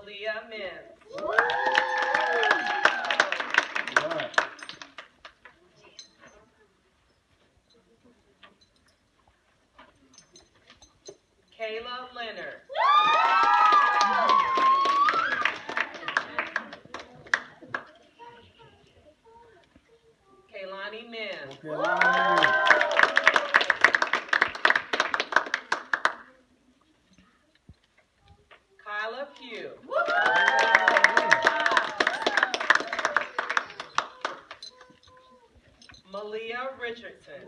Malia Mims. Kayla Leonard. Kaylani Mims. Kyla Pugh. Malia Richardson.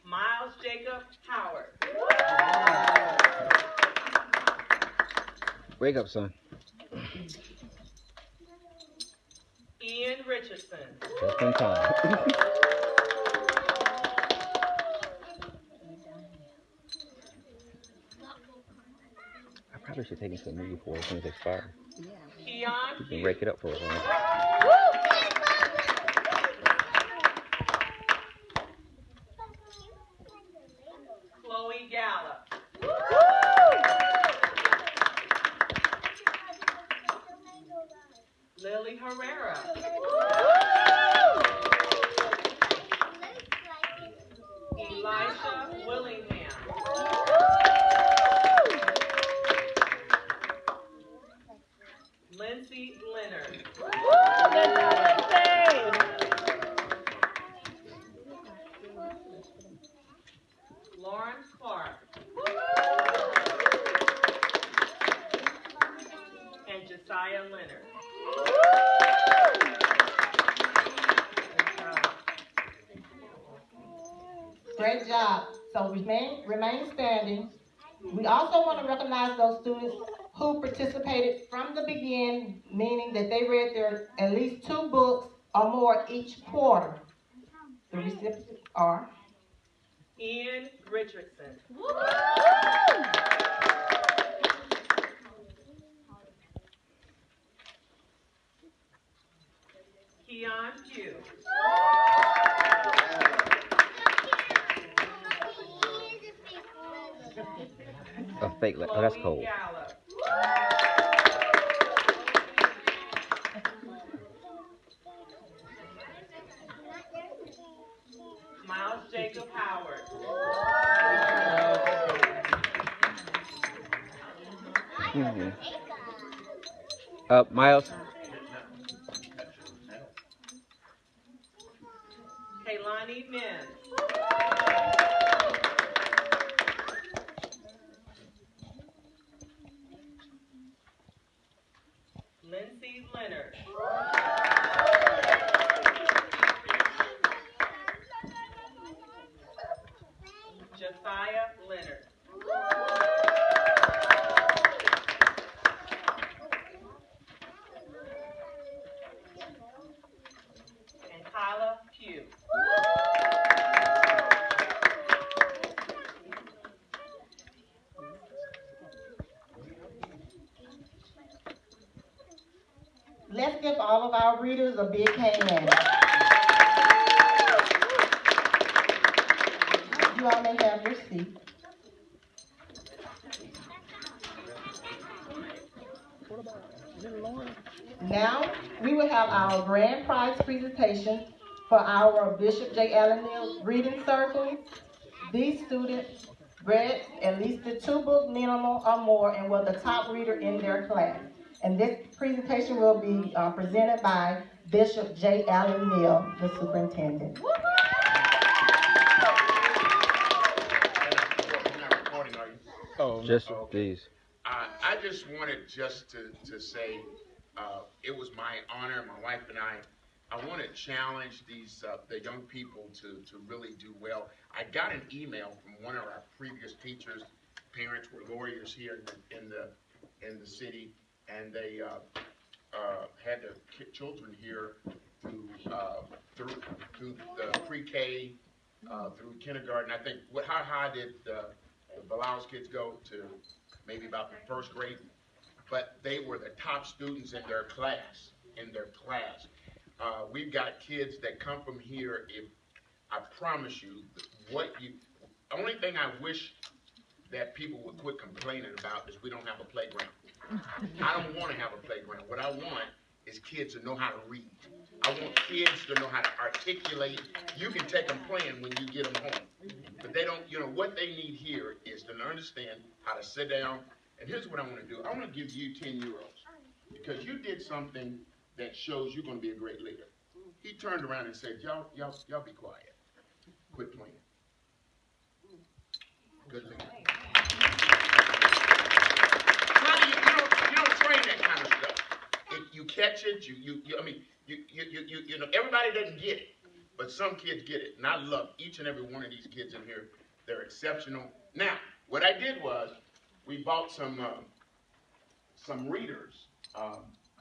Miles Jacob Howard. Wake up, son. Ian Richardson. Just in time. I probably should take him to the movie before things expire. Keon You can rake it up for us. Chloe Gallup. Lily Herrera. Elisha Willingham. Lindsay Leonard. Lawrence Clark. And Josiah Leonard. Great job. So remain standing. We also want to recognize those students who participated from the beginning, meaning that they read their at least 2 books or more each quarter. The recipients are Ian Richardson. Keon Pugh. A fake. Oh, that's cold. Chloe Gallup. Miles Jacob Howard. Miles. Kaylani Mims. Lindsay Leonard. Josiah Leonard. And Kyla Pugh. Let's give all of our readers a big hand. You all may have your seat. Now, we will have our grand prize presentation for our Bishop J. Allen Neal Reading Circle. These students read at least the 2-book minimum or more and were the top reader in their class. And this presentation will be presented by Bishop J. Allen Neal, the superintendent. Oh, just these. I just wanted to say it was my honor, my wife and I want to challenge these the young people to really do well. I got an email from one of our previous teachers. Parents were lawyers here in the city, and they had their children here through the pre-K through kindergarten. I think how high did the Balau's kids go to? Maybe about the 1st grade, but they were the top students in their class. We've got kids that come from here. If I promise you, only thing I wish that people would quit complaining about is we don't have a playground. I don't want to have a playground. What I want is kids to know how to read. I want kids to know how to articulate. You can take them playing when you get them home. But they don't, what they need here is to understand how to sit down. And here's what I want to do. I want to give you 10 euros because you did something that shows you're going to be a great leader. He turned around and said, y'all be quiet. Quit playing. Good leader. How do you don't train that kind of stuff. You catch it, everybody doesn't get it, but some kids get it. And I love each and every one of these kids in here. They're exceptional. Now, what I did was, we bought some readers,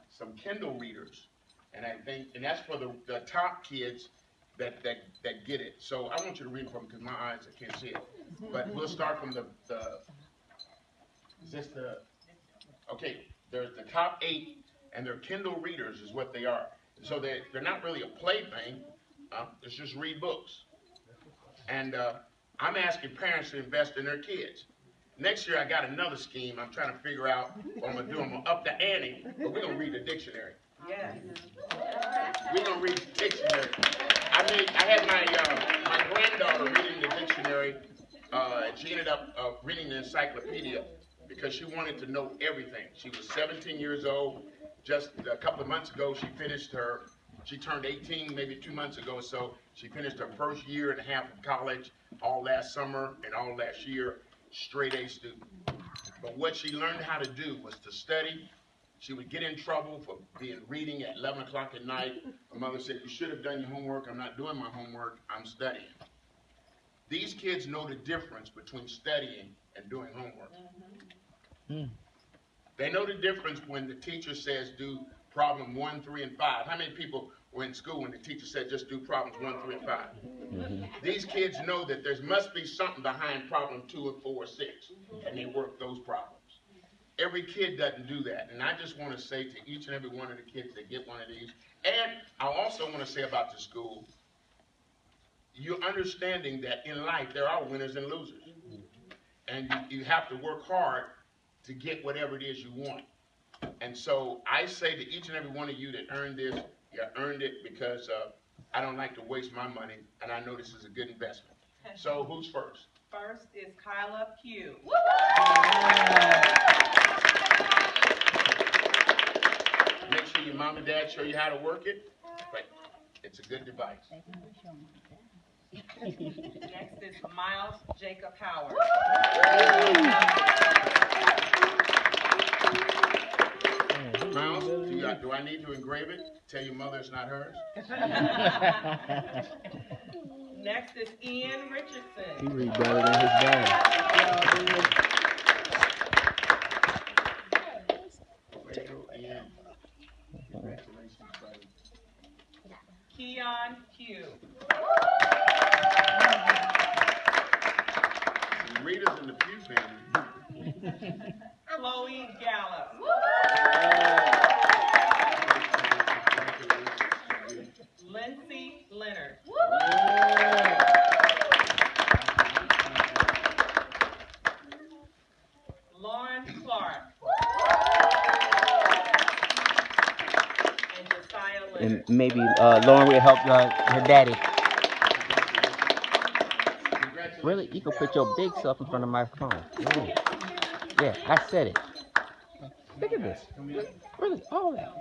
some Kindle readers, and that's for the top kids that get it. So I want you to read from because my eyes, I can't see it. But we'll start from okay, there's the top 8, and they're Kindle readers is what they are. So they're not really a plaything, it's just read books. And I'm asking parents to invest in their kids. Next year I got another scheme. I'm trying to figure out what I'm going to do. I'm going to up the ante, but we're going to read the dictionary. Yes. We're going to read the dictionary. I had my granddaughter reading the dictionary. She ended up reading the encyclopedia because she wanted to know everything. She was 17 years old. Just a couple of months ago, she turned 18 maybe 2 months ago, so she finished her first year and a half of college all last summer and all last year, straight A student. But what she learned how to do was to study. She would get in trouble for reading at 11 o'clock at night. Her mother said, you should have done your homework. I'm not doing my homework, I'm studying. These kids know the difference between studying and doing homework. Mm-hmm. They know the difference when the teacher says do problem 1, 3, and 5. How many people were in school when the teacher said just do problems 1, 3, and 5? Mm-hmm. These kids know that there must be something behind problem 2 and 4 or 6, and they work those problems. Every kid doesn't do that, and I just want to say to each and every one of the kids that get one of these, and I also want to say about the school, you're understanding that in life there are winners and losers, and you have to work hard to get whatever it is you want. And so I say to each and every one of you that earned this, you earned it because I don't like to waste my money, and I know this is a good investment. So who's first? First is Kyla Pugh. Make sure your mom and dad show you how to work it. But it's a good device. Next is Miles Jacob Howard. Miles, do I need to engrave it? Tell your mother it's not hers? Next is Ian Richardson. He read better than his dad. Ian. Congratulations, buddy. Keon Pugh. Some readers in the Pugh family. Chloe Gallup. Lindsay Leonard. Lauren Clark. And Josiah Leonard. And maybe Lauren will help her daddy. Really? You can put your big self in front of my phone. Really? Yeah, I said it. Look at this. Really? All that.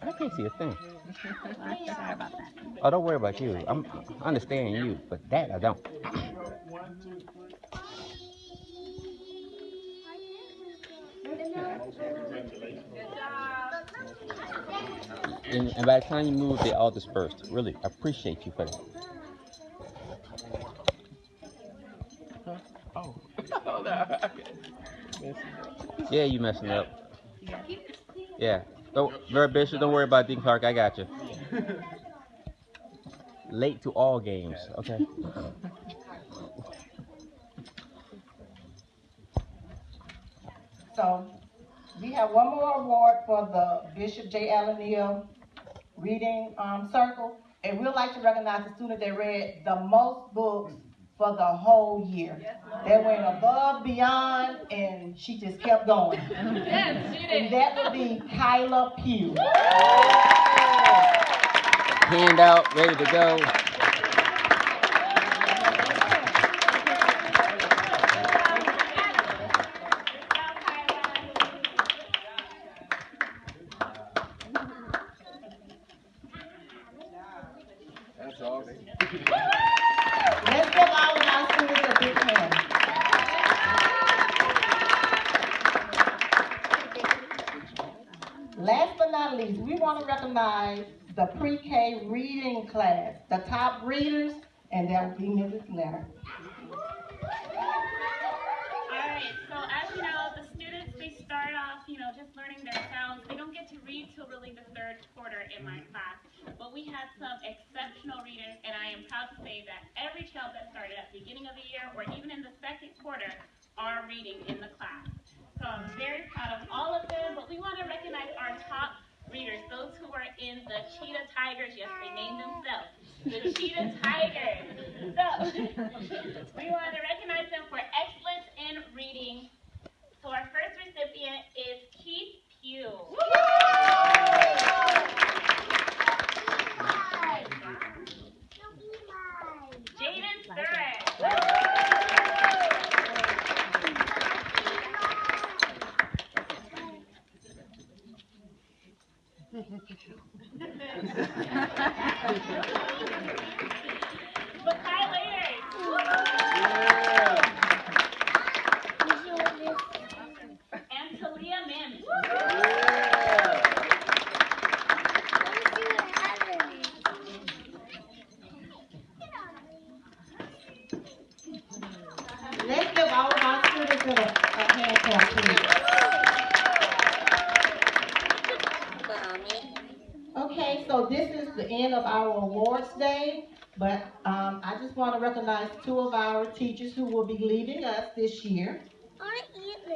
I can't see a thing. Sorry about that. Oh, don't worry about you. I understand you, but that I don't. And by the time you move, they all dispersed. Really, I appreciate you for that. Oh. Yeah, you messing up. Yeah. Very Bishop, don't worry about Deacon Clark. I got you. Late to all games. Okay. So we have one more award for the Bishop J. Allen Neal Reading Circle, and we'd like to recognize the student that read the most books for the whole year. They went above, beyond, and she just kept going. Yes, she And did. that would be Kyla Pugh. Hand out, ready to go. That's awesome. Let's give all of our students a big hand. Last but not least, we want to recognize the pre-K reading class, the top readers, and that would be Mrs. Leonard. Alright, so as you know, the students, they start off, just learning their sounds. They don't get to read till really the third quarter in my class. But we had some exceptional readers, and I am proud to say that every child that started at the beginning of the year or even in the second quarter are reading in the class. So I'm very proud of all of them, but we want to recognize our top readers, those who are in the Cheetah Tigers. Yes, they named themselves the Cheetah Tigers. So we want to recognize them for excellence in reading. So our first recipient is Keith Pugh. Jaden Surratt. Makai Layers. And Talia Mims. Let's give all of our students a hand clap, please. Okay, so this is the end of our awards day, but I just want to recognize two of our teachers who will be leaving us this year.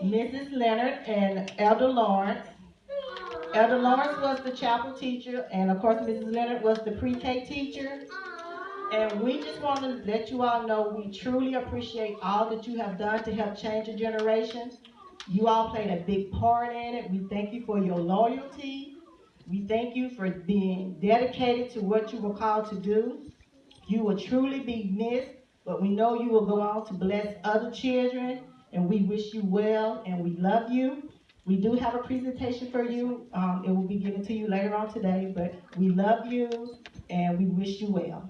Mrs. Leonard and Elder Lawrence. Elder Lawrence was the chapel teacher, and of course Mrs. Leonard was the pre-K teacher. And we just want to let you all know we truly appreciate all that you have done to help change a generation. You all played a big part in it. We thank you for your loyalty. We thank you for being dedicated to what you were called to do. You will truly be missed, but we know you will go on to bless other children, and we wish you well, and we love you. We do have a presentation for you. It will be given to you later on today, but we love you, and we wish you well.